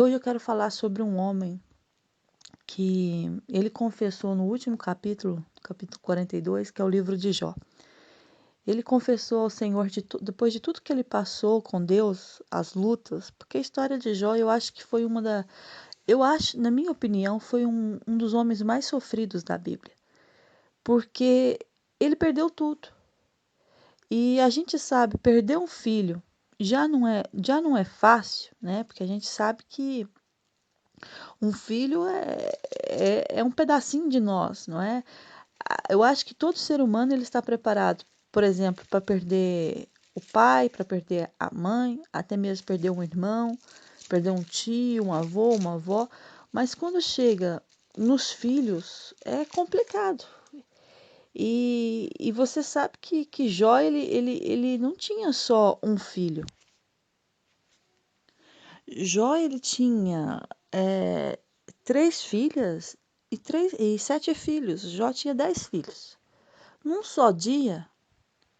Hoje eu quero falar sobre um homem que ele confessou no último capítulo, capítulo 42, que é o livro de Jó. Ele confessou ao Senhor depois de tudo que ele passou com Deus, as lutas, porque a história de Jó eu acho que foi eu acho, na minha opinião, foi um dos homens mais sofridos da Bíblia, porque ele perdeu tudo. E a gente sabe, perder um filho já não é fácil, né? Porque a gente sabe que um filho é um pedacinho de nós, não é? Eu acho que todo ser humano ele está preparado, por exemplo, para perder o pai, para perder a mãe, até mesmo perder um irmão, perder um tio, um avô, uma avó. Mas quando chega nos filhos, é complicado. E você sabe que Jó, ele não tinha só um filho. Jó, ele tinha três filhas e 7 filhos. Jó tinha 10 filhos. Num só dia,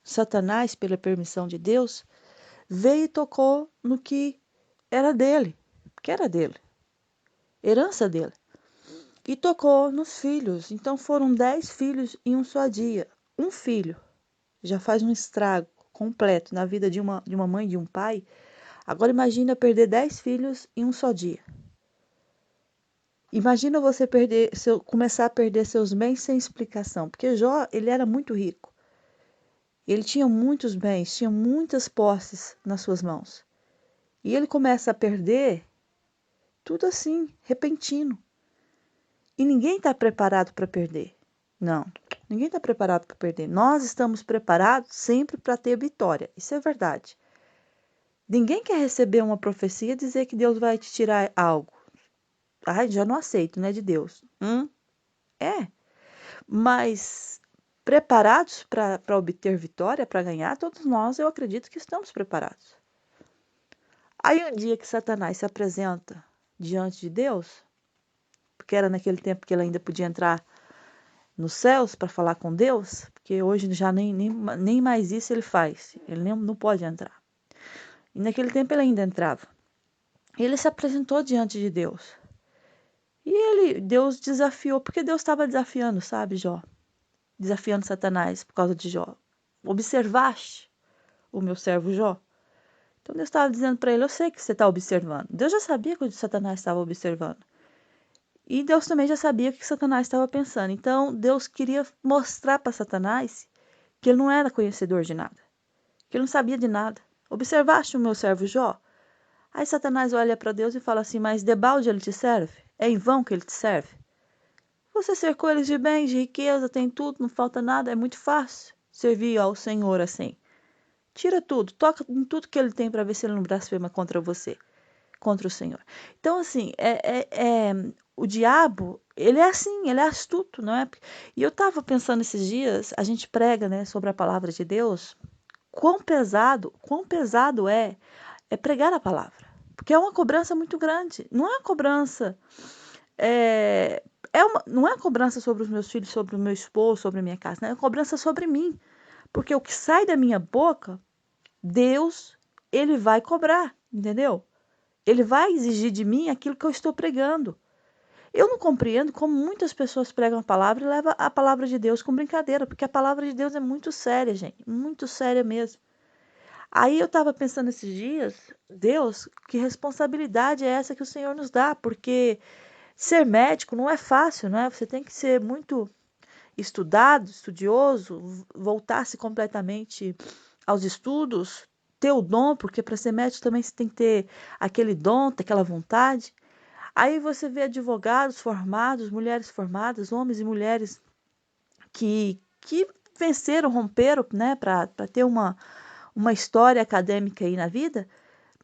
Satanás, pela permissão de Deus, veio e tocou no que era dele, que era dele, herança dele. E tocou nos filhos. Então foram 10 filhos em um só dia. Um filho já faz um estrago completo na vida de uma mãe e de um pai. Agora imagina perder 10 filhos em um só dia. Imagina você começar a perder seus bens sem explicação, porque Jó, ele era muito rico. Ele tinha muitos bens, tinha muitas posses nas suas mãos. E ele começa a perder tudo assim, repentino. E ninguém está preparado para perder. Não, ninguém está preparado para perder. Nós estamos preparados sempre para ter vitória. Isso é verdade. Ninguém quer receber uma profecia e dizer que Deus vai te tirar algo. Ai, já não aceito, não é de Deus. É. Mas preparados para obter vitória, para ganhar, todos nós, eu acredito que estamos preparados. Aí um dia que Satanás se apresenta diante de Deus, porque era naquele tempo que ele ainda podia entrar nos céus para falar com Deus, porque hoje já nem mais isso ele faz, ele nem, não pode entrar. E naquele tempo ele ainda entrava. E ele se apresentou diante de Deus. E Deus desafiou, porque Deus estava desafiando, sabe, Jó? Desafiando Satanás por causa de Jó. Observaste o meu servo Jó? Então Deus estava dizendo para ele, eu sei que você está observando. Deus já sabia que o Satanás estava observando. E Deus também já sabia o que Satanás estava pensando. Então Deus queria mostrar para Satanás que ele não era conhecedor de nada, que ele não sabia de nada. Observaste o meu servo Jó? Aí Satanás olha para Deus e fala assim, mas debalde ele te serve? É em vão que ele te serve? Você cercou eles de bens, de riqueza, tem tudo, não falta nada, é muito fácil servir ao Senhor assim. Tira tudo, toca em tudo que ele tem para ver se ele não blasfema contra você, contra o Senhor. Então, assim, o diabo, ele é assim, ele é astuto, não é? E eu estava pensando esses dias, a gente prega, né, sobre a palavra de Deus, quão pesado é pregar a palavra. Porque é uma cobrança muito grande. Não é uma cobrança. Não é uma cobrança sobre os meus filhos, sobre o meu esposo, sobre a minha casa. Né? É uma cobrança sobre mim. Porque o que sai da minha boca, Deus, ele vai cobrar, entendeu? Ele vai exigir de mim aquilo que eu estou pregando. Eu não compreendo como muitas pessoas pregam a palavra e levam a palavra de Deus com brincadeira, porque a palavra de Deus é muito séria, gente, muito séria mesmo. Aí eu estava pensando esses dias, Deus, que responsabilidade é essa que o Senhor nos dá? Porque ser médico não é fácil, não é? Você tem que ser muito estudado, estudioso, voltar-se completamente aos estudos, ter o dom, porque para ser médico também você tem que ter aquele dom, ter aquela vontade. Aí você vê advogados formados, mulheres formadas, homens e mulheres que venceram, romperam, né, para ter uma história acadêmica aí na vida,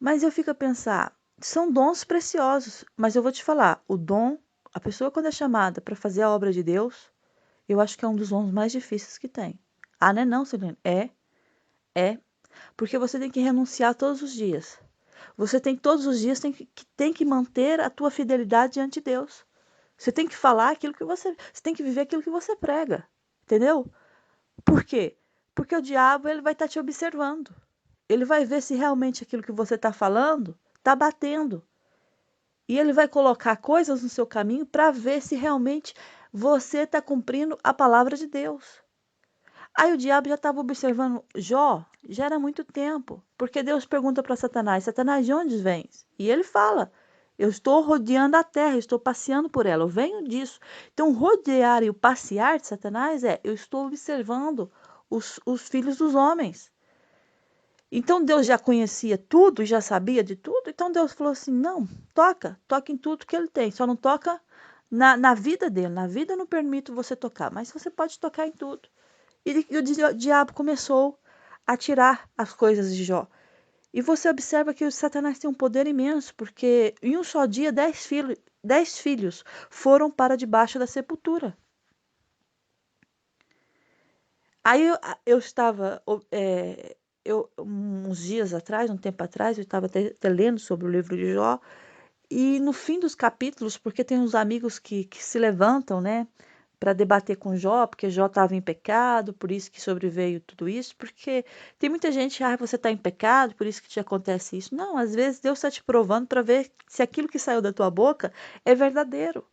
mas eu fico a pensar, são dons preciosos, mas eu vou te falar, o dom, a pessoa quando é chamada para fazer a obra de Deus, eu acho que é um dos dons mais difíceis que tem. Ah, não é não, Celene? É, porque você tem que renunciar todos os dias. Você tem todos os dias tem que manter a tua fidelidade diante de Deus. Você tem que falar aquilo que você tem que viver aquilo que você prega, entendeu? Por quê? Porque o diabo ele vai estar te observando. Ele vai ver se realmente aquilo que você está falando está batendo. E ele vai colocar coisas no seu caminho para ver se realmente você está cumprindo a palavra de Deus. Aí o diabo já estava observando Jó, já era muito tempo, porque Deus pergunta para Satanás: Satanás, de onde vens? E ele fala: eu estou rodeando a terra, eu estou passeando por ela, eu venho disso. Então, rodear e o passear de Satanás eu estou observando os filhos dos homens. Então Deus já conhecia tudo, já sabia de tudo. Então Deus falou assim: não, toca em tudo que ele tem, só não toca na vida dele. Na vida eu não permito você tocar, mas você pode tocar em tudo. E o diabo começou a tirar as coisas de Jó. E você observa que o Satanás tem um poder imenso, porque em um só dia 10 filhos foram para debaixo da sepultura. Aí eu estava, uns dias atrás, um tempo atrás, eu estava até lendo sobre o livro de Jó, e no fim dos capítulos, porque tem uns amigos que se levantam, né, para debater com Jó, porque Jó estava em pecado, por isso que sobreveio tudo isso, porque tem muita gente, você está em pecado, por isso que te acontece isso. Não, às vezes Deus está te provando para ver se aquilo que saiu da tua boca é verdadeiro.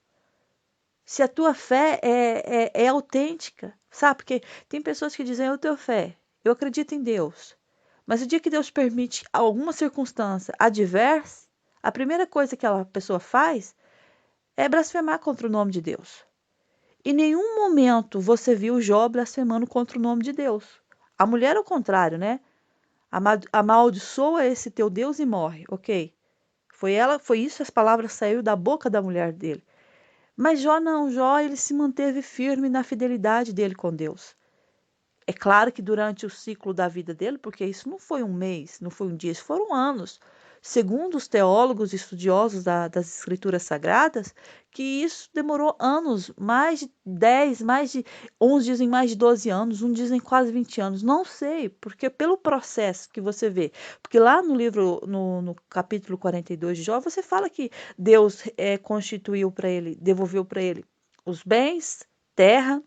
Se a tua fé é autêntica, sabe? Porque tem pessoas que dizem: eu tenho fé, eu acredito em Deus. Mas o dia que Deus permite alguma circunstância adversa, a primeira coisa que aquela pessoa faz é blasfemar contra o nome de Deus. Em nenhum momento você viu Jó blasfemando contra o nome de Deus. A mulher, ao contrário, né? Amaldiçoa esse teu Deus e morre, ok? Foi isso, as palavras saíram da boca da mulher dele. Mas Jó não, Jó ele se manteve firme na fidelidade dele com Deus. É claro que durante o ciclo da vida dele, porque isso não foi um mês, não foi um dia, isso foram anos. Segundo os teólogos estudiosos das escrituras sagradas, que isso demorou anos, mais de 10, uns dizem mais de 12 anos, uns dizem quase 20 anos, não sei, porque pelo processo que você vê, porque lá no livro, no capítulo 42 de Jó, você fala que Deus constituiu para ele, devolveu para ele os bens, terra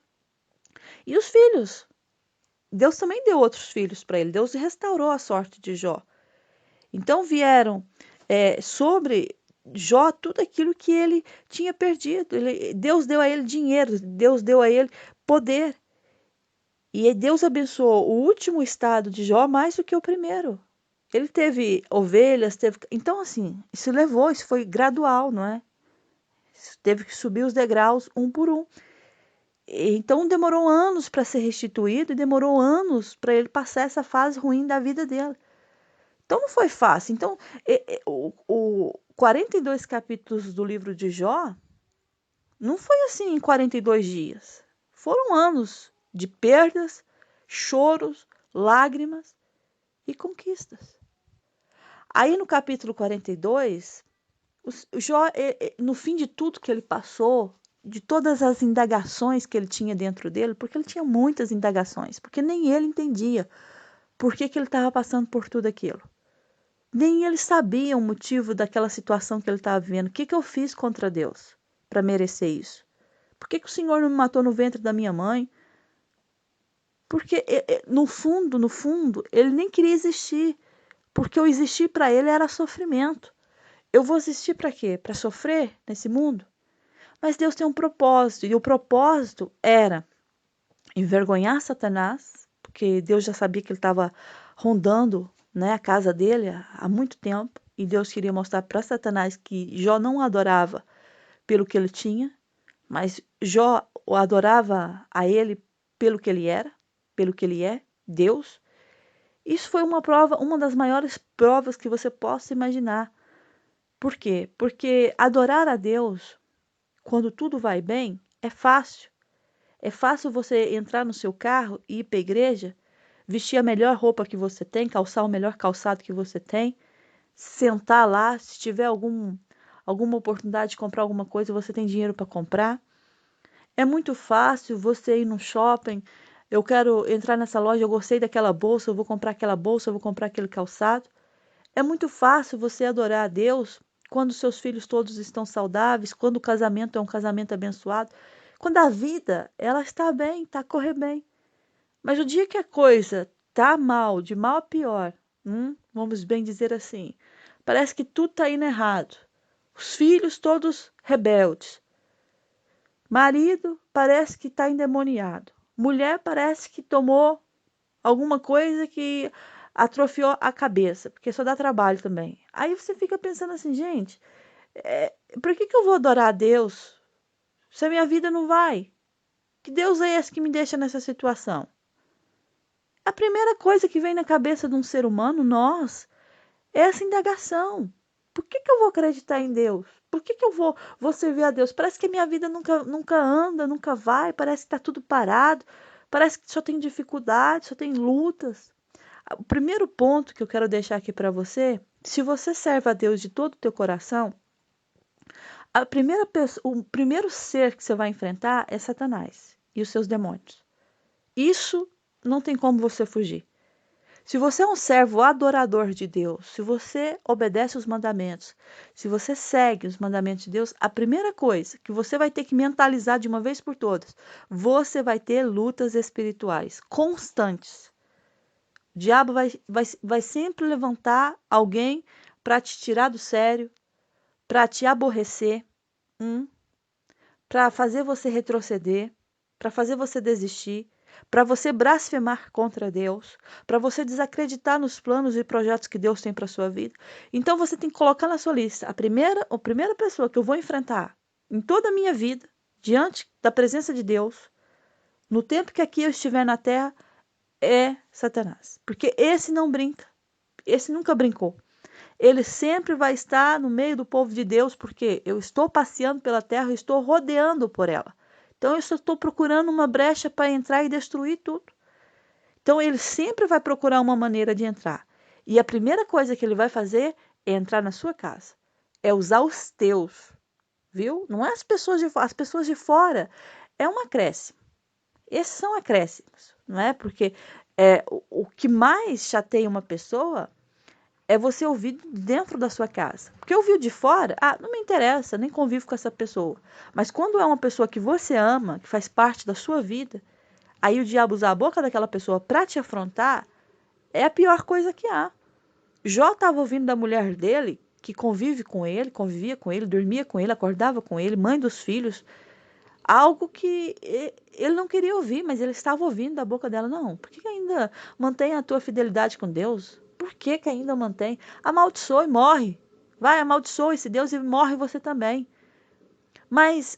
e os filhos. Deus também deu outros filhos para ele. Deus restaurou a sorte de Jó. Então vieram sobre Jó tudo aquilo que ele tinha perdido. Deus deu a ele dinheiro, Deus deu a ele poder. E Deus abençoou o último estado de Jó mais do que o primeiro. Ele teve ovelhas, teve. Então, assim, isso foi gradual, não é? Teve que subir os degraus um por um. Então demorou anos para ser restituído e demorou anos para ele passar essa fase ruim da vida dele. Então não foi fácil. Então, o 42 capítulos do livro de Jó não foi assim em 42 dias. Foram anos de perdas, choros, lágrimas e conquistas. Aí no capítulo 42, o Jó, no fim de tudo que ele passou, de todas as indagações que ele tinha dentro dele, porque ele tinha muitas indagações, porque nem ele entendia por que ele estava passando por tudo aquilo. Nem ele sabia o motivo daquela situação que ele estava vivendo. O que eu fiz contra Deus para merecer isso? Por que o Senhor não me matou no ventre da minha mãe? Porque no fundo, ele nem queria existir, porque eu existir para ele era sofrimento. Eu vou existir para quê? Para sofrer nesse mundo? Mas Deus tem um propósito, e o propósito era envergonhar Satanás, porque Deus já sabia que ele estava rondando, né, a casa dele há muito tempo, e Deus queria mostrar para Satanás que Jó não adorava pelo que ele tinha, mas Jó o adorava a ele pelo que ele era, pelo que ele é, Deus. Isso foi uma prova, uma das maiores provas que você possa imaginar. Por quê? Porque adorar a Deus quando tudo vai bem é fácil. É fácil você entrar no seu carro e ir para a igreja, vestir a melhor roupa que você tem, calçar o melhor calçado que você tem, sentar lá, se tiver alguma oportunidade de comprar alguma coisa, você tem dinheiro para comprar. É muito fácil você ir no shopping, eu quero entrar nessa loja, eu gostei daquela bolsa, eu vou comprar aquela bolsa, eu vou comprar aquele calçado. É muito fácil você adorar a Deus quando seus filhos todos estão saudáveis, quando o casamento é um casamento abençoado, quando a vida ela está bem, está a correr bem. Mas o dia que a coisa tá mal, de mal a pior, vamos bem dizer assim, parece que tudo está indo errado. Os filhos todos rebeldes. Marido parece que está endemoniado. Mulher parece que tomou alguma coisa que atrofiou a cabeça, porque só dá trabalho também. Aí você fica pensando assim, gente, por que eu vou adorar a Deus se a minha vida não vai? Que Deus é esse que me deixa nessa situação? A primeira coisa que vem na cabeça de um ser humano, nós, é essa indagação. Por que eu vou acreditar em Deus? Por que eu vou servir a Deus? Parece que a minha vida nunca anda, nunca vai, parece que está tudo parado, parece que só tem dificuldade, só tem lutas. O primeiro ponto que eu quero deixar aqui para você, se você serve a Deus de todo o teu coração, o primeiro ser que você vai enfrentar é Satanás e os seus demônios. Isso não tem como você fugir. Se você é um servo adorador de Deus, se você obedece os mandamentos, se você segue os mandamentos de Deus, a primeira coisa que você vai ter que mentalizar de uma vez por todas, você vai ter lutas espirituais constantes. O diabo vai sempre levantar alguém para te tirar do sério, para te aborrecer, para fazer você retroceder, para fazer você desistir, para você blasfemar contra Deus, para você desacreditar nos planos e projetos que Deus tem para sua vida. Então você tem que colocar na sua lista a primeira pessoa que eu vou enfrentar em toda a minha vida, diante da presença de Deus, no tempo que aqui eu estiver na terra, é Satanás. Porque esse não brinca, esse nunca brincou. Ele sempre vai estar no meio do povo de Deus, porque eu estou passeando pela terra, eu estou rodeando por ela. Então eu só estou procurando uma brecha para entrar e destruir tudo. Então ele sempre vai procurar uma maneira de entrar. E a primeira coisa que ele vai fazer é entrar na sua casa. É usar os teus, viu? Não é as pessoas de fora. As pessoas de fora é um acréscimo. Esses são acréscimos, não é? Porque o que mais chateia uma pessoa é você ouvir dentro da sua casa. Porque ouvir de fora, não me interessa, nem convivo com essa pessoa. Mas quando é uma pessoa que você ama, que faz parte da sua vida, aí o diabo usar a boca daquela pessoa para te afrontar, é a pior coisa que há. Jó estava ouvindo da mulher dele, que convivia com ele, dormia com ele, acordava com ele, mãe dos filhos, algo que ele não queria ouvir, mas ele estava ouvindo da boca dela. Não, por que ainda mantém a tua fidelidade com Deus? Por que ainda mantém? Amaldiçoa e morre. Vai, amaldiçoa esse Deus e morre você também. Mas,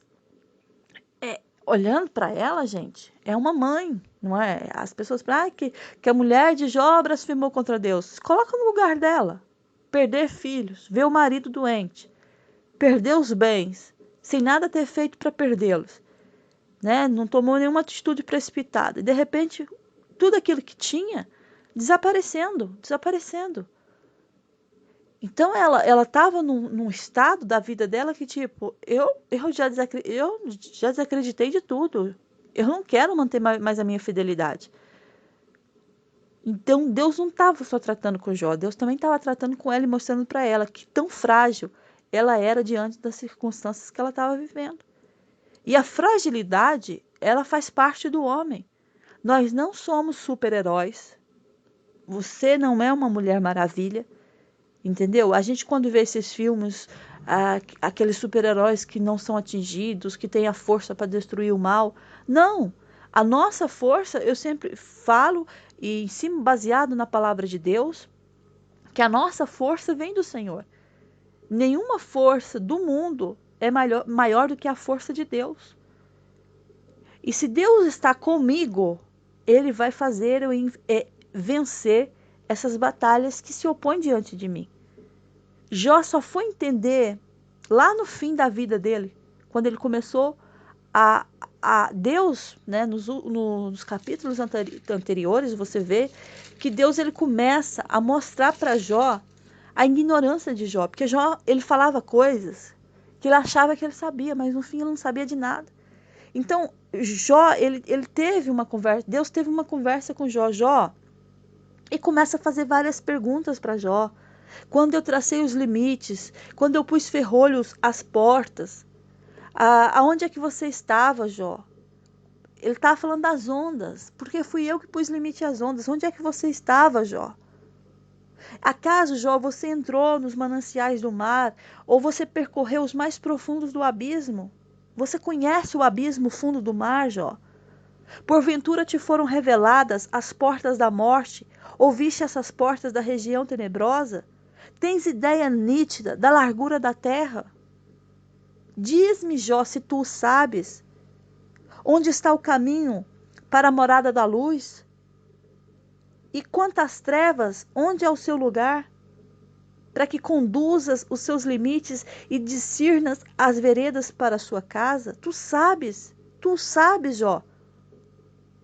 olhando para ela, gente, é uma mãe, não é? As pessoas falam que a mulher de Jó blasfemou contra Deus. Coloca no lugar dela. Perder filhos, ver o marido doente, perder os bens, sem nada ter feito para perdê-los. Né? Não tomou nenhuma atitude precipitada. E, de repente, tudo aquilo que tinha desaparecendo. Então, ela estava num estado da vida dela que, tipo, eu já desacreditei de tudo. Eu não quero manter mais a minha fidelidade. Então, Deus não estava só tratando com Jó, Deus também estava tratando com ela e mostrando para ela que tão frágil ela era diante das circunstâncias que ela estava vivendo. E a fragilidade, ela faz parte do homem. Nós não somos super-heróis. Você não é uma Mulher Maravilha, entendeu? A gente quando vê esses filmes, aqueles super-heróis que não são atingidos, que têm a força para destruir o mal. Não! A nossa força, eu sempre falo, e em cima baseado na palavra de Deus, que a nossa força vem do Senhor. Nenhuma força do mundo é maior do que a força de Deus. E se Deus está comigo, Ele vai fazer eu vencer essas batalhas que se opõem diante de mim. Jó só foi entender lá no fim da vida dele, quando ele começou a Deus, né, nos capítulos anteriores, você vê que Deus ele começa a mostrar para Jó a ignorância de Jó, porque Jó ele falava coisas que ele achava que ele sabia, mas no fim ele não sabia de nada. Então, Jó, ele teve uma conversa, Deus teve uma conversa com Jó, e começa a fazer várias perguntas para Jó. Quando eu tracei os limites, quando eu pus ferrolhos às portas, aonde é que você estava, Jó? Ele estava falando das ondas, porque fui eu que pus limite às ondas. Onde é que você estava, Jó? Acaso, Jó, você entrou nos mananciais do mar, ou você percorreu os mais profundos do abismo? Você conhece o abismo fundo do mar, Jó? Porventura te foram reveladas as portas da morte? Ouviste essas portas da região tenebrosa? Tens ideia nítida da largura da terra? Diz-me, Jó, se tu o sabes. Onde está o caminho para a morada da luz? E quanto às trevas, onde é o seu lugar? Para que conduzas os seus limites e discernas as veredas para a sua casa? Tu sabes, Jó.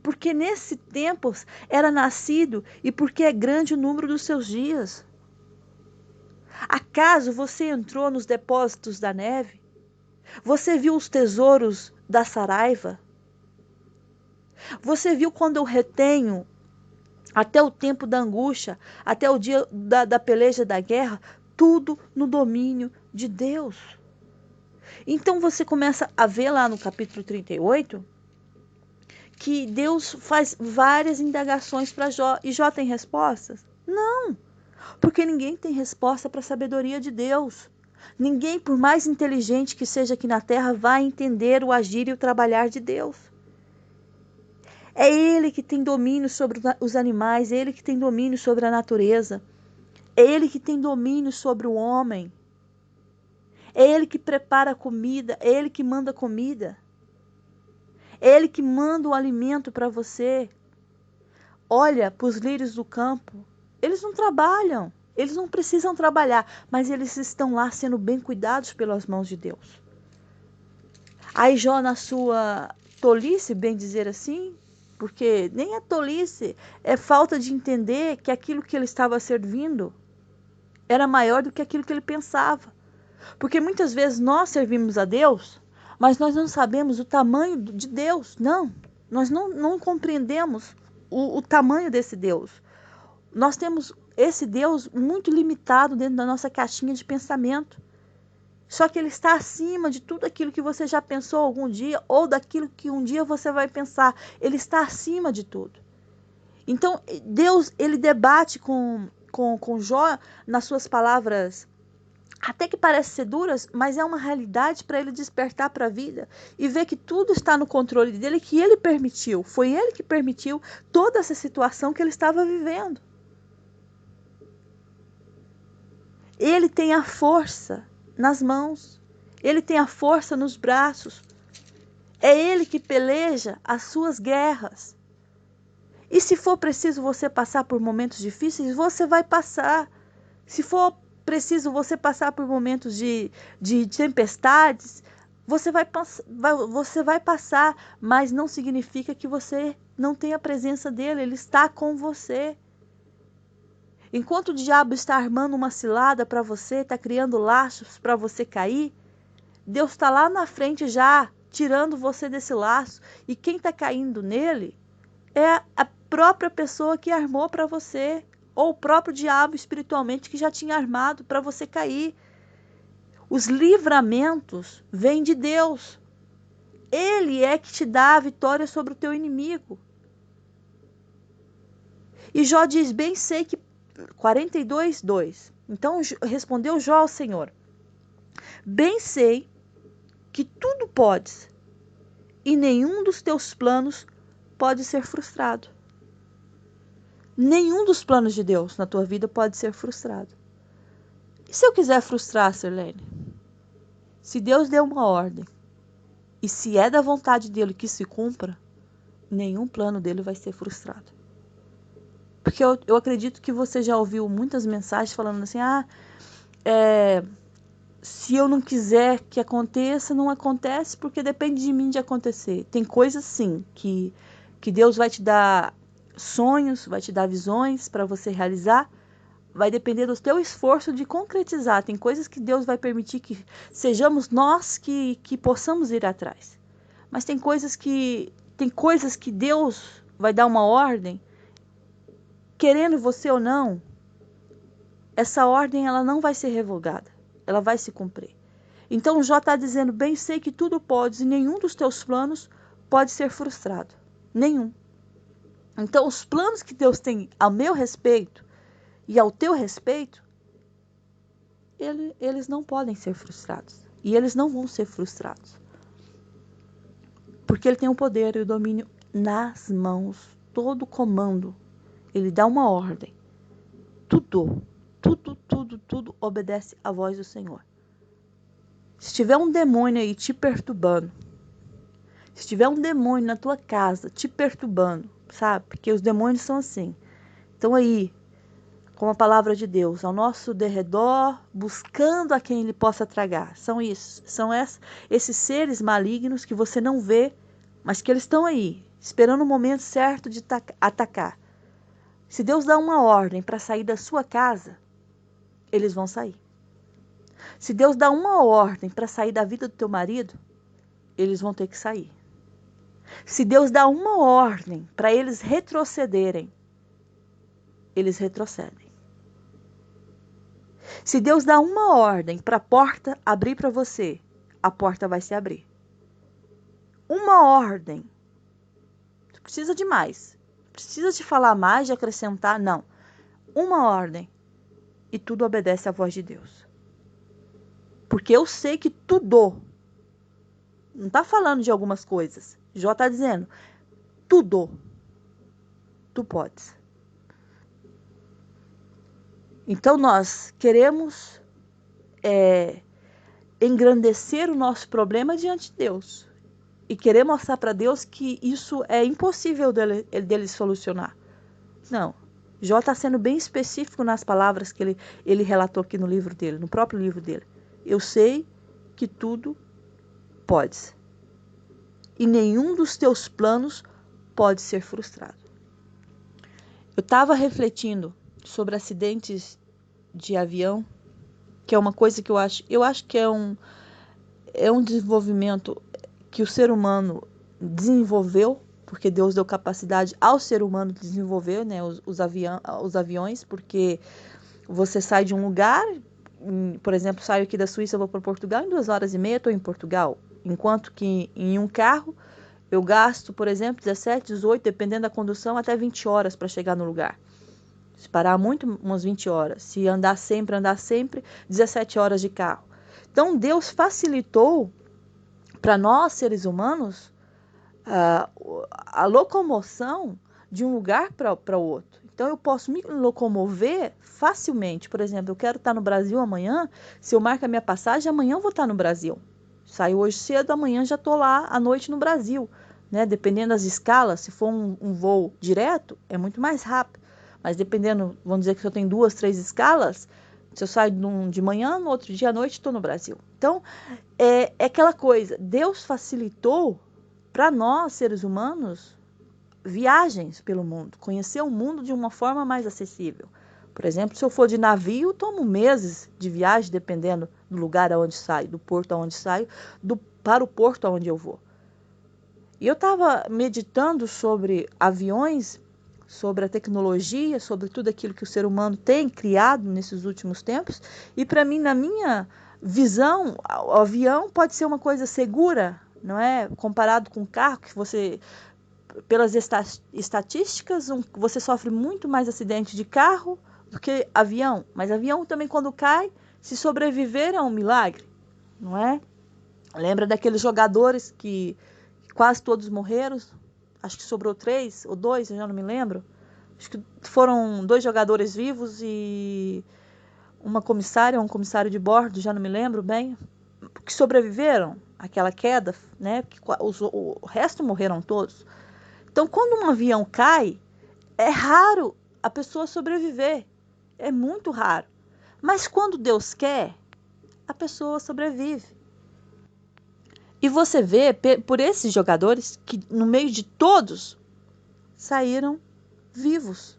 Porque nesse tempo era nascido e porque é grande o número dos seus dias. Acaso você entrou nos depósitos da neve? Você viu os tesouros da saraiva? Você viu quando eu retenho até o tempo da angústia, até o dia da peleja da guerra, tudo no domínio de Deus. Então você começa a ver lá no capítulo 38 que Deus faz várias indagações para Jó. E Jó tem respostas? Não, porque ninguém tem resposta para a sabedoria de Deus. Ninguém, por mais inteligente que seja aqui na terra, vai entender o agir e o trabalhar de Deus. É Ele que tem domínio sobre os animais, é Ele que tem domínio sobre a natureza, é Ele que tem domínio sobre o homem, é Ele que prepara a comida, é Ele que manda a comida, é Ele que manda o alimento para você. Olha para os lírios do campo, eles não trabalham, eles não precisam trabalhar, mas eles estão lá sendo bem cuidados pelas mãos de Deus. Aí Jó, na sua tolice, bem dizer assim, porque nem é tolice, é falta de entender que aquilo que ele estava servindo era maior do que aquilo que ele pensava. Porque muitas vezes nós servimos a Deus, mas nós não sabemos o tamanho de Deus. Não, nós não compreendemos o tamanho desse Deus. Nós temos esse Deus muito limitado dentro da nossa caixinha de pensamento. Só que Ele está acima de tudo aquilo que você já pensou algum dia ou daquilo que um dia você vai pensar. Ele está acima de tudo. Então, Deus, Ele debate com Jó nas suas palavras, até que parecem ser duras, mas é uma realidade para ele despertar para a vida e ver que tudo está no controle dele, que Ele permitiu. Foi Ele que permitiu toda essa situação que ele estava vivendo. Ele tem a força nas mãos, Ele tem a força nos braços, é Ele que peleja as suas guerras. E se for preciso você passar por momentos difíceis, você vai passar. Se for preciso você passar por momentos de tempestades, você vai passar, mas não significa que você não tem a presença dele, ele está com você. Enquanto o diabo está armando uma cilada para você, está criando laços para você cair, Deus está lá na frente já, tirando você desse laço. E quem está caindo nele é a própria pessoa que armou para você, ou o próprio diabo espiritualmente que já tinha armado para você cair. Os livramentos vêm de Deus. Ele é que te dá a vitória sobre o teu inimigo. E Jó diz, bem sei que 42:2. Então respondeu Jó ao Senhor: bem sei que tudo podes, e nenhum dos teus planos pode ser frustrado. Nenhum dos planos de Deus na tua vida pode ser frustrado. E se eu quiser frustrar, Sirlene? Se Deus deu uma ordem, e se é da vontade dele que se cumpra, nenhum plano dele vai ser frustrado. Porque eu acredito que você já ouviu muitas mensagens falando assim, se eu não quiser que aconteça, não acontece porque depende de mim de acontecer. Tem coisas sim que Deus vai te dar sonhos, vai te dar visões para você realizar. Vai depender do teu esforço de concretizar. Tem coisas que Deus vai permitir que sejamos nós que possamos ir atrás. Mas tem coisas que Deus vai dar uma ordem, querendo você ou não, essa ordem ela não vai ser revogada. Ela vai se cumprir. Então Jó está dizendo, bem sei que tudo podes e nenhum dos teus planos pode ser frustrado. Nenhum. Então os planos que Deus tem ao meu respeito, e ao teu respeito, eles não podem ser frustrados. E eles não vão ser frustrados. Porque ele tem o poder e o domínio nas mãos. Todo o comando. Ele dá uma ordem. Tudo obedece à voz do Senhor. Se tiver um demônio aí te perturbando, se tiver um demônio na tua casa te perturbando, sabe? Porque os demônios são assim. Estão aí, com a palavra de Deus, ao nosso derredor, buscando a quem ele possa tragar. São esses seres malignos que você não vê, mas que eles estão aí, esperando o momento certo de atacar. Se Deus dá uma ordem para sair da sua casa, eles vão sair. Se Deus dá uma ordem para sair da vida do teu marido, eles vão ter que sair. Se Deus dá uma ordem para eles retrocederem, eles retrocedem. Se Deus dá uma ordem para a porta abrir para você, a porta vai se abrir. Uma ordem. Não precisa de mais. Não precisa de falar mais, de acrescentar, não. Uma ordem. E tudo obedece à voz de Deus. Porque eu sei que tudo. Não está falando de algumas coisas. Jó está dizendo, tudo. Tu podes. Então nós queremos engrandecer o nosso problema diante de Deus. E querer mostrar para Deus que isso é impossível dele solucionar. Não. Jó está sendo bem específico nas palavras que ele relatou aqui no livro dele, no próprio livro dele. Eu sei que tudo podes. E nenhum dos teus planos pode ser frustrado. Eu estava refletindo sobre acidentes de avião, que é uma coisa que eu acho que é um desenvolvimento que o ser humano desenvolveu, porque Deus deu capacidade ao ser humano de desenvolver, né, os aviões, porque você sai de um lugar, por exemplo, saio aqui da Suíça, vou para Portugal, em 2h30 estou em Portugal, enquanto que em um carro eu gasto, por exemplo, 17, 18, dependendo da condução, até 20 horas para chegar no lugar. Se parar muito, umas 20 horas. Se andar sempre, 17 horas de carro. Então, Deus facilitou para nós, seres humanos, a locomoção de um lugar para o outro. Então, eu posso me locomover facilmente. Por exemplo, eu quero estar no Brasil amanhã. Se eu marco a minha passagem, amanhã eu vou estar no Brasil. Saio hoje cedo, amanhã já estou lá à noite no Brasil. Né? Dependendo das escalas, se for um voo direto, é muito mais rápido. Mas dependendo, vamos dizer que eu tenho 2, 3 escalas, se eu saio de manhã, no outro dia à noite estou no Brasil. Então, é aquela coisa, Deus facilitou para nós, seres humanos, viagens pelo mundo, conhecer o mundo de uma forma mais acessível. Por exemplo, se eu for de navio, tomo meses de viagem, dependendo do lugar aonde saio, do porto aonde saio, para o porto aonde eu vou. E eu estava meditando sobre aviões, sobre a tecnologia, sobre tudo aquilo que o ser humano tem criado nesses últimos tempos. E para mim, na minha visão, o avião pode ser uma coisa segura, não é? Comparado com o carro, que você, pelas estatísticas, você sofre muito mais acidente de carro do que avião. Mas avião também, quando cai, se sobreviver é um milagre, não é? Lembra daqueles jogadores que quase todos morreram? Acho que sobrou 3 ou 2, eu já não me lembro. Acho que foram 2 jogadores vivos e uma comissária, um comissário de bordo, já não me lembro bem, que sobreviveram àquela queda, né? O resto morreram todos. Então, quando um avião cai, é raro a pessoa sobreviver. É muito raro. Mas quando Deus quer, a pessoa sobrevive. E você vê por esses jogadores que no meio de todos saíram vivos.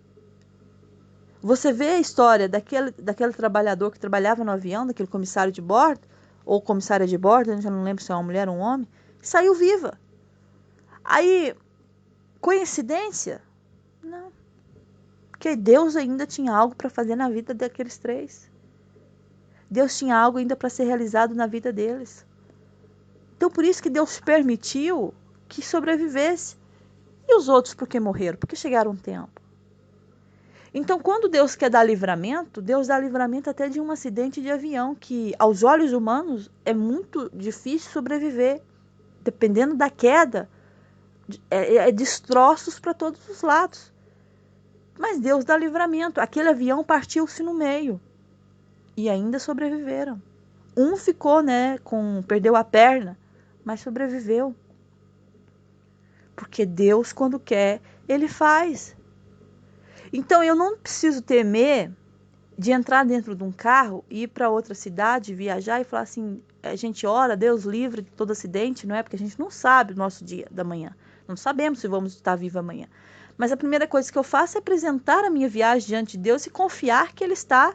Você vê a história daquele trabalhador que trabalhava no avião, daquele comissário de bordo, ou comissária de bordo, eu já não lembro se é uma mulher ou um homem, saiu viva. Aí, coincidência? Não. Porque Deus ainda tinha algo para fazer na vida daqueles 3. Deus tinha algo ainda para ser realizado na vida deles. Então, por isso que Deus permitiu que sobrevivesse. E os outros por que morreram? Porque chegaram um tempo. Então, quando Deus quer dar livramento, Deus dá livramento até de um acidente de avião, que aos olhos humanos é muito difícil sobreviver. Dependendo da queda, é destroços para todos os lados. Mas Deus dá livramento. Aquele avião partiu-se no meio e ainda sobreviveram. Um ficou, perdeu a perna, mas sobreviveu. Porque Deus, quando quer, Ele faz. Então, eu não preciso temer de entrar dentro de um carro, ir para outra cidade, viajar e falar assim, a gente ora, Deus livre de todo acidente, não é? Porque a gente não sabe o nosso dia da manhã. Não sabemos se vamos estar vivos amanhã. Mas a primeira coisa que eu faço é apresentar a minha viagem diante de Deus e confiar que Ele está,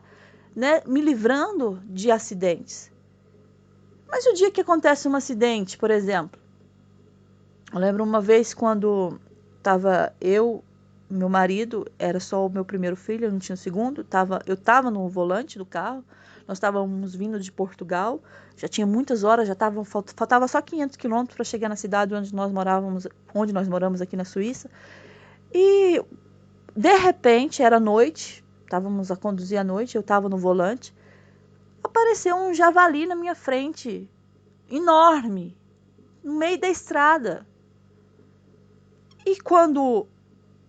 me livrando de acidentes. Mas o dia que acontece um acidente, por exemplo, eu lembro uma vez quando estava meu marido, era só o meu primeiro filho, eu não tinha o segundo, eu estava no volante do carro, nós estávamos vindo de Portugal, já tinha muitas horas, faltava só 500 quilômetros para chegar na cidade onde nós moramos aqui na Suíça, e de repente, era noite, estávamos a conduzir à noite, eu estava no volante, apareceu um javali na minha frente, enorme, no meio da estrada. E quando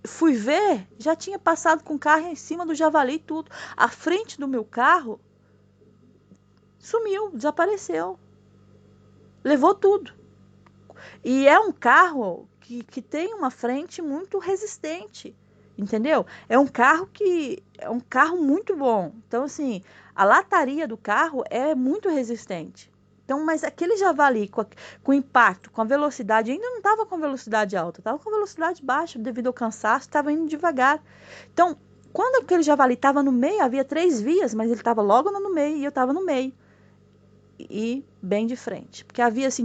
fui ver, já tinha passado com o carro em cima do javali e tudo. A frente do meu carro sumiu, desapareceu. Levou tudo. E é um carro que tem uma frente muito resistente, entendeu? É um carro muito bom. Então, assim, a lataria do carro é muito resistente. Então, mas aquele javali com impacto, com a velocidade, ainda não estava com velocidade alta, estava com velocidade baixa devido ao cansaço, estava indo devagar. Então, quando aquele javali estava no meio, havia 3 vias, mas ele estava logo no meio e eu estava no meio. E bem de frente. Porque havia assim,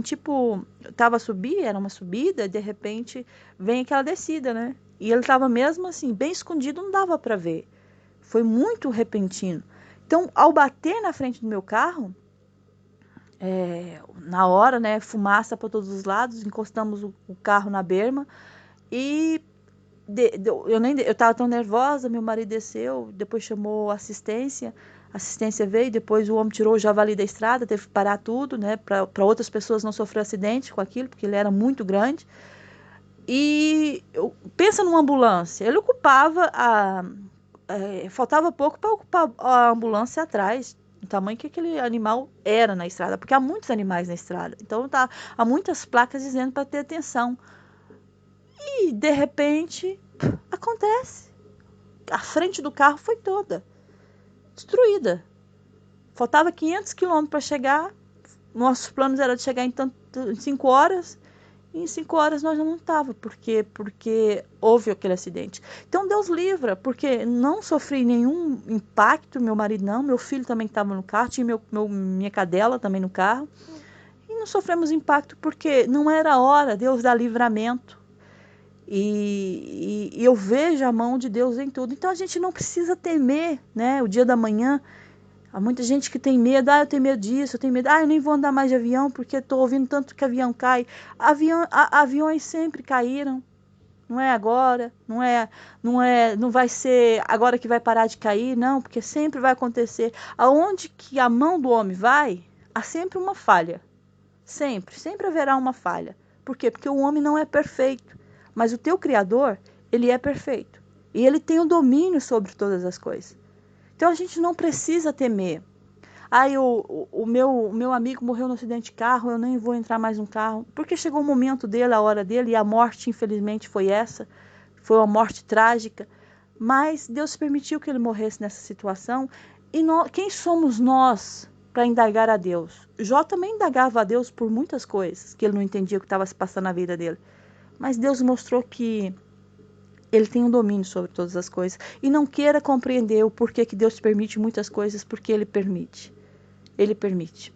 era uma subida, e de repente vem aquela descida, né? E ele estava mesmo assim, bem escondido, não dava para ver. Foi muito repentino. Então, ao bater na frente do meu carro, na hora, né, fumaça para todos os lados, encostamos o carro na berma e eu estava tão nervosa, meu marido desceu, depois chamou assistência veio, depois o homem tirou o javali da estrada, teve que parar tudo, né, para outras pessoas não sofrer acidente com aquilo, porque ele era muito grande. E pensa numa ambulância, ele faltava pouco para ocupar a ambulância atrás, o tamanho que aquele animal era na estrada, porque há muitos animais na estrada, então há muitas placas dizendo para ter atenção. E de repente acontece, a frente do carro foi toda destruída. Faltava 500 quilômetros para chegar. Nossos planos era de chegar em 5 horas. E em 5 horas nós não estávamos. Porque houve aquele acidente. Então Deus livra, porque não sofri nenhum impacto. Meu marido não. Meu filho também estava no carro. Tinha minha cadela também no carro. E não sofremos impacto porque não era a hora. Deus dá livramento. E eu vejo a mão de Deus em tudo. Então a gente não precisa temer, né? O dia da manhã. Há muita gente que tem medo. Eu tenho medo disso, eu tenho medo. Eu nem vou andar mais de avião porque estou ouvindo tanto que avião cai. Aviões sempre caíram. Não é agora, não vai ser agora que vai parar de cair, não, porque sempre vai acontecer. Aonde que a mão do homem vai, há sempre uma falha. Sempre haverá uma falha. Por quê? Porque o homem não é perfeito. Mas o teu Criador, ele é perfeito. E ele tem o domínio sobre todas as coisas. Então a gente não precisa temer. O meu amigo morreu no acidente de carro, eu nem vou entrar mais no carro. Porque chegou o momento dele, a hora dele, e a morte, infelizmente, foi essa. Foi uma morte trágica. Mas Deus permitiu que ele morresse nessa situação. E quem somos nós para indagar a Deus? Jó também indagava a Deus por muitas coisas, que ele não entendia o que estava se passando na vida dele. Mas Deus mostrou que ele tem um domínio sobre todas as coisas. E não queira compreender o porquê que Deus permite muitas coisas, porque Ele permite. Ele permite.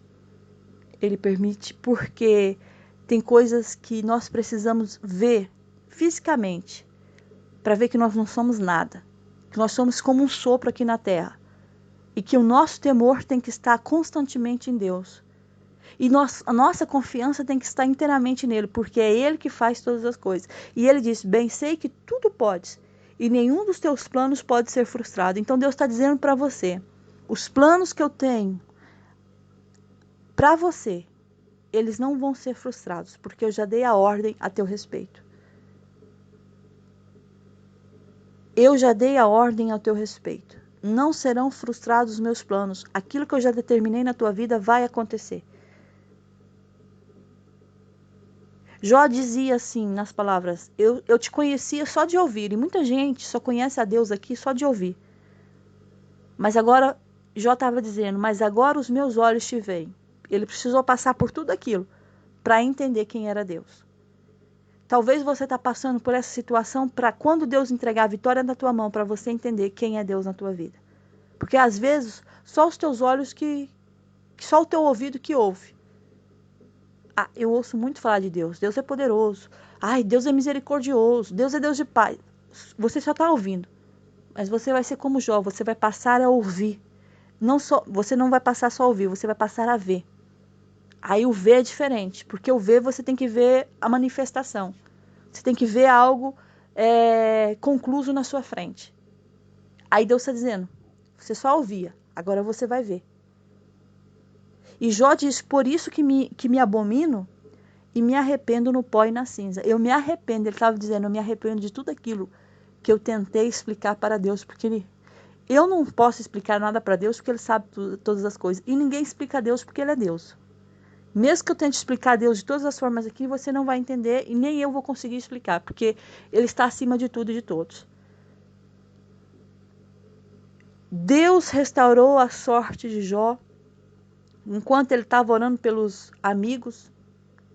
Ele permite porque tem coisas que nós precisamos ver fisicamente para ver que nós não somos nada. Que nós somos como um sopro aqui na terra. E que o nosso temor tem que estar constantemente em Deus. E a nossa confiança tem que estar inteiramente nele, porque é ele que faz todas as coisas. E ele diz, bem sei que tudo podes. e nenhum dos teus planos pode ser frustrado. Então Deus está dizendo para você, os planos que eu tenho para você, eles não vão ser frustrados, porque eu já dei a ordem a teu respeito. Eu já dei a ordem ao teu respeito. Não serão frustrados os meus planos. Aquilo que eu já determinei na tua vida vai acontecer. Jó dizia assim nas palavras, eu te conhecia só de ouvir. E muita gente só conhece a Deus aqui só de ouvir. Mas agora, Jó estava dizendo, mas agora os meus olhos te veem. Ele precisou passar por tudo aquilo para entender quem era Deus. Talvez você está passando por essa situação para quando Deus entregar a vitória na tua mão, para você entender quem é Deus na tua vida. Porque às vezes, só os teus olhos só o teu ouvido que ouve. Ah, eu ouço muito falar de Deus. Deus é poderoso. Ai, Deus é misericordioso. Deus é Deus de paz. Você só está ouvindo. Mas você vai ser como Jó. Você vai passar a ouvir. Você não vai passar só a ouvir. Você vai passar a ver. Aí o ver é diferente. Porque o ver você tem que ver a manifestação. Você tem que ver algo concluso na sua frente. Aí Deus está dizendo. Você só ouvia. Agora você vai ver. E Jó diz, por isso que me abomino e me arrependo no pó e na cinza. Eu me arrependo, ele estava dizendo, eu me arrependo de tudo aquilo que eu tentei explicar para Deus, porque eu não posso explicar nada para Deus, porque Ele sabe todas as coisas. E ninguém explica a Deus, porque Ele é Deus. Mesmo que eu tente explicar a Deus de todas as formas aqui, você não vai entender e nem eu vou conseguir explicar, porque Ele está acima de tudo e de todos. Deus restaurou a sorte de Jó, enquanto ele estava orando pelos amigos,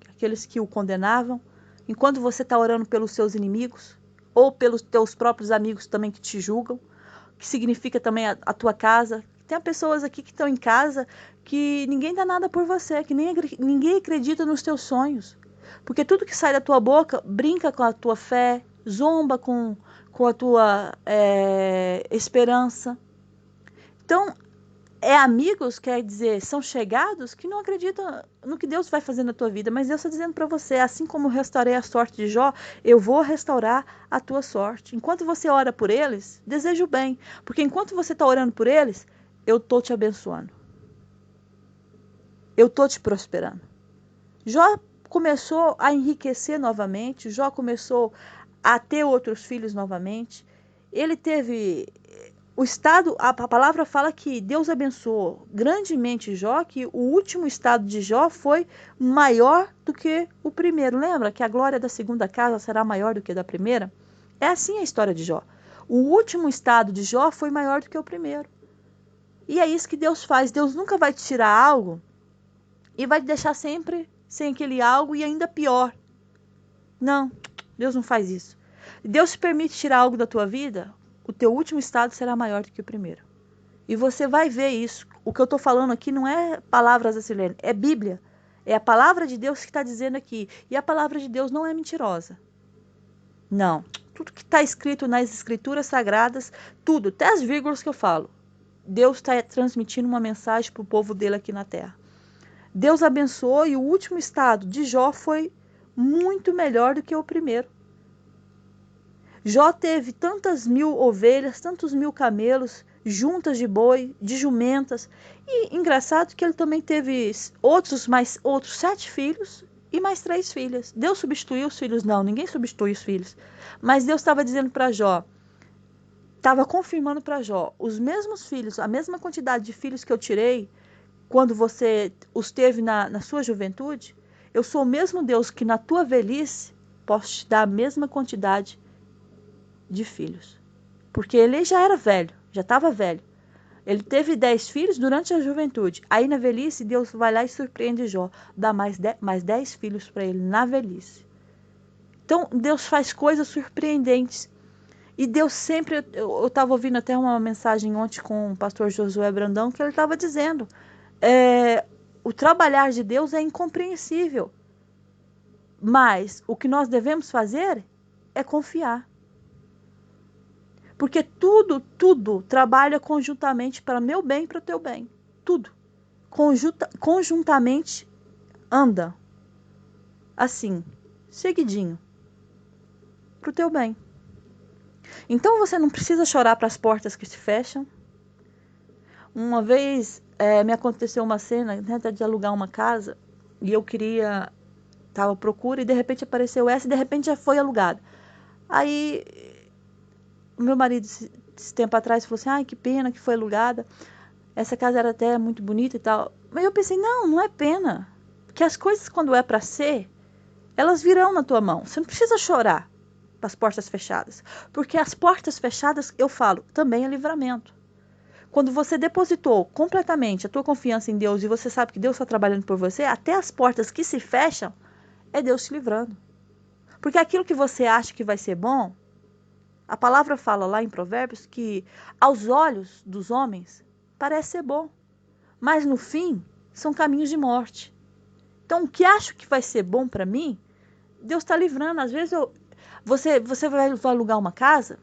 aqueles que o condenavam, enquanto você está orando pelos seus inimigos, ou pelos teus próprios amigos também que te julgam, que significa também a tua casa. Tem pessoas aqui que estão em casa que ninguém dá nada por você, que ninguém acredita nos teus sonhos, porque tudo que sai da tua boca brinca com a tua fé, zomba com a tua esperança. Então, amigos, quer dizer, são chegados que não acreditam no que Deus vai fazer na tua vida. Mas Deus está dizendo para você, assim como eu restaurei a sorte de Jó, eu vou restaurar a tua sorte. Enquanto você ora por eles, deseja o bem. Porque enquanto você está orando por eles, eu estou te abençoando. Eu estou te prosperando. Jó começou a enriquecer novamente. Jó começou a ter outros filhos novamente. Ele teve... a palavra fala que Deus abençoou grandemente Jó, que o último estado de Jó foi maior do que o primeiro. Lembra que a glória da segunda casa será maior do que a da primeira? É assim a história de Jó. O último estado de Jó foi maior do que o primeiro. E é isso que Deus faz. Deus nunca vai te tirar algo e vai te deixar sempre sem aquele algo e ainda pior. Não, Deus não faz isso. Deus te permite tirar algo da tua vida, o teu último estado será maior do que o primeiro. E você vai ver isso. O que eu estou falando aqui não é palavras da Silene, é Bíblia. É a palavra de Deus que está dizendo aqui. E a palavra de Deus não é mentirosa. Não. Tudo que está escrito nas escrituras sagradas, tudo, até as vírgulas que eu falo, Deus está transmitindo uma mensagem para o povo dele aqui na terra. Deus abençoou e o último estado de Jó foi muito melhor do que o primeiro. Jó teve tantas 1000 ovelhas, tantos 1000 camelos, juntas de boi, de jumentas. E engraçado que ele também teve outros 7 filhos e mais 3 filhas. Deus substituiu os filhos? Não, ninguém substitui os filhos. Mas Deus estava dizendo para Jó, estava confirmando para Jó, os mesmos filhos, a mesma quantidade de filhos que eu tirei quando você os teve na sua juventude, eu sou o mesmo Deus que na tua velhice posso te dar a mesma quantidade de filhos. Porque ele já era velho, já estava velho. Ele teve 10 filhos durante a juventude. Aí na velhice, Deus vai lá e surpreende Jó. Dá mais 10 filhos para ele na velhice. Então, Deus faz coisas surpreendentes. E Deus sempre... Eu estava ouvindo até uma mensagem ontem com o pastor Josué Brandão, que ele estava dizendo, o trabalhar de Deus é incompreensível. Mas o que nós devemos fazer é confiar. Porque tudo trabalha conjuntamente para meu bem e para o teu bem. Tudo. Conjuntamente anda. Assim, seguidinho. Para o teu bem. Então você não precisa chorar para as portas que se fecham. Uma vez me aconteceu uma cena, né, de alugar uma casa, e eu estava à procura, e de repente apareceu essa, e de repente já foi alugada. Aí o meu marido, esse tempo atrás, falou assim, ai, que pena que foi alugada. Essa casa era até muito bonita e tal. Mas eu pensei, não é pena. Porque as coisas, quando é para ser, elas virão na tua mão. Você não precisa chorar para as portas fechadas. Porque as portas fechadas, eu falo, também é livramento. Quando você depositou completamente a tua confiança em Deus e você sabe que Deus está trabalhando por você, até as portas que se fecham, é Deus te livrando. Porque aquilo que você acha que vai ser bom, a palavra fala lá em Provérbios que aos olhos dos homens parece ser bom, mas no fim são caminhos de morte. Então o que acho que vai ser bom para mim, Deus está livrando. Às vezes você vai alugar uma casa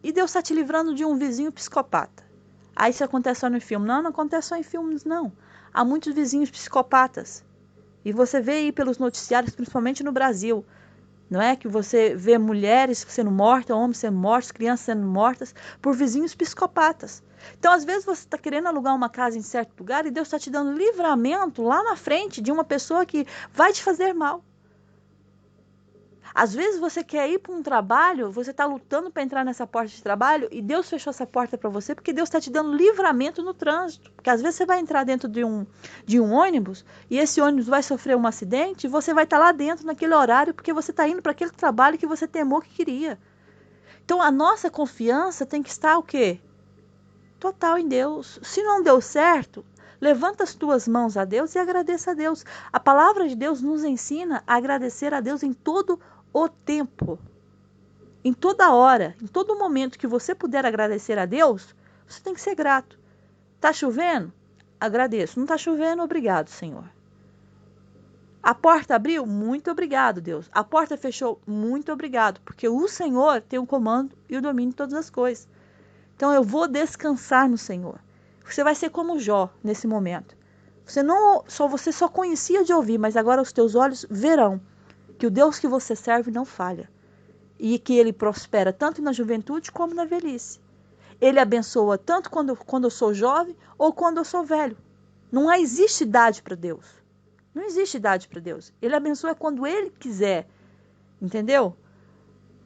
e Deus está te livrando de um vizinho psicopata. Aí isso acontece só no filme. Não acontece só em filmes, não. Há muitos vizinhos psicopatas. E você vê aí pelos noticiários, principalmente no Brasil, não é? Que você vê mulheres sendo mortas, homens sendo mortos, crianças sendo mortas por vizinhos psicopatas. Então, às vezes, você está querendo alugar uma casa em certo lugar e Deus está te dando livramento lá na frente de uma pessoa que vai te fazer mal. Às vezes você quer ir para um trabalho, você está lutando para entrar nessa porta de trabalho e Deus fechou essa porta para você porque Deus está te dando livramento no trânsito. Porque às vezes você vai entrar dentro de um ônibus e esse ônibus vai sofrer um acidente e você vai estar lá dentro naquele horário porque você está indo para aquele trabalho que você temou que queria. Então a nossa confiança tem que estar o quê? Total em Deus. Se não deu certo, levanta as tuas mãos a Deus e agradeça a Deus. A palavra de Deus nos ensina a agradecer a Deus em todo o tempo. Em toda hora, em todo momento que você puder agradecer a Deus, você tem que ser grato. Tá chovendo? Agradeço. Não tá chovendo? Obrigado, Senhor. A porta abriu? Muito obrigado, Deus. A porta fechou? Muito obrigado, porque o Senhor tem o comando e o domínio de todas as coisas. Então eu vou descansar no Senhor. Você vai ser como Jó nesse momento. Você só conhecia de ouvir, mas agora os teus olhos verão que o Deus que você serve não falha. E que ele prospera tanto na juventude como na velhice. Ele abençoa tanto quando eu sou jovem ou quando eu sou velho. Não existe idade para Deus. Não existe idade para Deus. Ele abençoa quando ele quiser. Entendeu?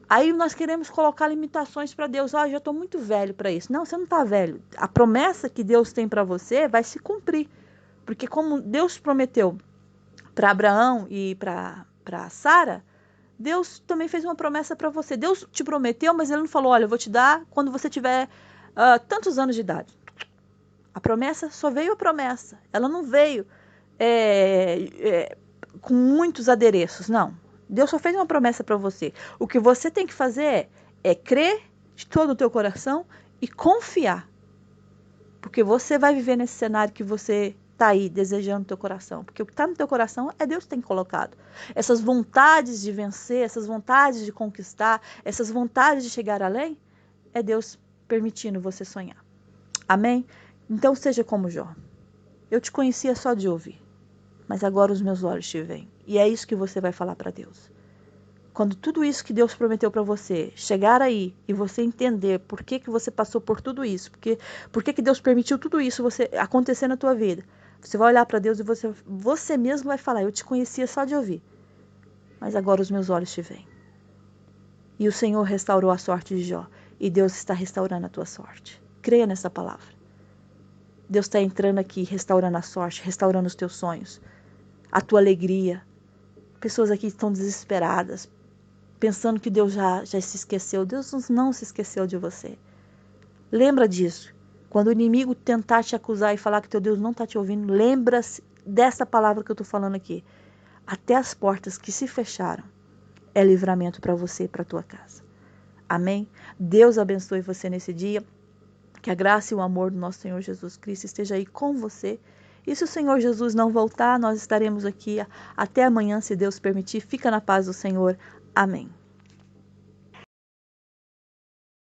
Aí nós queremos colocar limitações para Deus. Ah, já estou muito velho para isso. Não, você não está velho. A promessa que Deus tem para você vai se cumprir. Porque como Deus prometeu para Abraão e para Sara, Deus também fez uma promessa para você. Deus te prometeu, mas ele não falou, olha, eu vou te dar quando você tiver tantos anos de idade. A promessa, só veio a promessa. Ela não veio com muitos adereços, não. Deus só fez uma promessa para você. O que você tem que fazer é crer de todo o teu coração e confiar. Porque você vai viver nesse cenário que você está aí desejando no teu coração. Porque o que está no teu coração é Deus que tem colocado. Essas vontades de vencer, essas vontades de conquistar, essas vontades de chegar além, é Deus permitindo você sonhar. Amém? Então seja como Jó. Eu te conhecia só de ouvir, mas agora os meus olhos te veem. E é isso que você vai falar para Deus. Quando tudo isso que Deus prometeu para você chegar aí e você entender por que você passou por tudo isso, por que Deus permitiu tudo isso acontecer na tua vida, você vai olhar para Deus e você mesmo vai falar, eu te conhecia só de ouvir, mas agora os meus olhos te veem. E o Senhor restaurou a sorte de Jó, e Deus está restaurando a tua sorte. Creia nessa palavra. Deus está entrando aqui, restaurando a sorte, restaurando os teus sonhos, a tua alegria. Pessoas aqui estão desesperadas, pensando que Deus já se esqueceu. Deus não se esqueceu de você. Lembra disso. Quando o inimigo tentar te acusar e falar que teu Deus não está te ouvindo, lembra-se dessa palavra que eu estou falando aqui. Até as portas que se fecharam é livramento para você e para a tua casa. Amém? Deus abençoe você nesse dia. Que a graça e o amor do nosso Senhor Jesus Cristo esteja aí com você. E se o Senhor Jesus não voltar, nós estaremos aqui até amanhã, se Deus permitir. Fica na paz do Senhor. Amém.